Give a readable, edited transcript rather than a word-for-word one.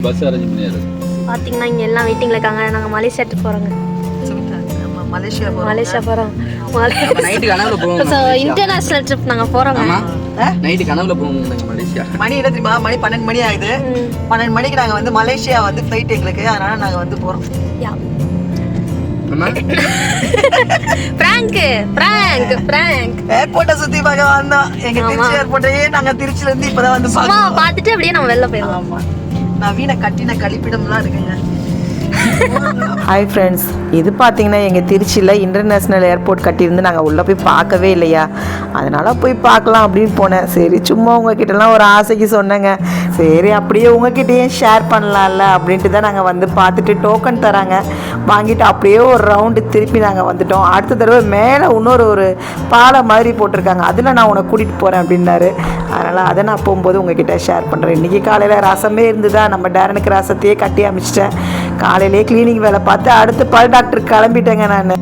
Bus arrange பண்ணியாரு. பார்த்தீங்கன்னா இங்கே எல்லாம் வெயிட்டிங்கில் இருக்காங்க. நாங்கள் மலேசியா ட்ரிப் போகிறோங்க. மலேசியா போகிறோம். நைட்டு கனவுல போவோம். ஸோ இன்டர்நேஷ்னல் ட்ரிப் நாங்கள் போகிறோங்க. நைட்டு கனவுல போவோம் நாங்கள் மலேசியா. மணி என்ன தெரியுமா? மணி 12 மணி ஆகுது. 12 மணிக்கு நாங்கள் வந்து மலேசியா வந்து ஃப்ளைட் எங்களுக்கு, அதனால நாங்கள் வந்து போகிறோம். ஏர்போர்ட்டை சுற்றி பார்க்க வந்தோம். எங்கள் திருச்சி ஏர்போர்ட்டையே நாங்கள் திருச்சியிலேருந்து இப்போ தான் வந்து பார்த்துட்டு அப்படியே நம்ம வெளில போயிடலாம். ஆமாம், நவீன கட்டின கழிப்பிடம்லாம் இருக்குங்க. ஹாய் ஃப்ரெண்ட்ஸ், இது பார்த்தீங்கன்னா எங்கள் திருச்சியில் இன்டர்நேஷ்னல் ஏர்போர்ட் கட்டியிருந்து நாங்கள் உள்ளே போய் பார்க்கவே இல்லையா, அதனால் போய் பார்க்கலாம் அப்படின்னு போனேன். சரி, சும்மா உங்ககிட்டலாம் ஒரு ஆசைக்கு சொன்னேங்க. சரி, அப்படியே உங்ககிட்டயும் ஷேர் பண்ணலாம்ல அப்படின்ட்டு தான் நாங்கள் வந்து பார்த்துட்டு டோக்கன் தராங்க வாங்கிட்டு அப்படியே ஒரு ரவுண்டு திருப்பி நாங்கள் வந்துட்டோம். அடுத்த தடவை மேலே இன்னொரு பாலம் மாதிரி போட்டிருக்காங்க, அதில் நான் உன்னை கூட்டிகிட்டு போகிறேன் அப்படின்னாரு. அதனால் அதை நான் போகும்போது உங்ககிட்ட ஷேர் பண்ணுறேன். இன்றைக்கி காலையில் ரசமே இருந்துதா, நம்ம டேரனுக்கு ரசத்தையே கட்டி அமைச்சிட்டேன். காலையிலே கிளீனிங் வேலை பார்த்து அடுத்து பல் டாக்டருக்கு கிளம்பிட்டேங்க நான்.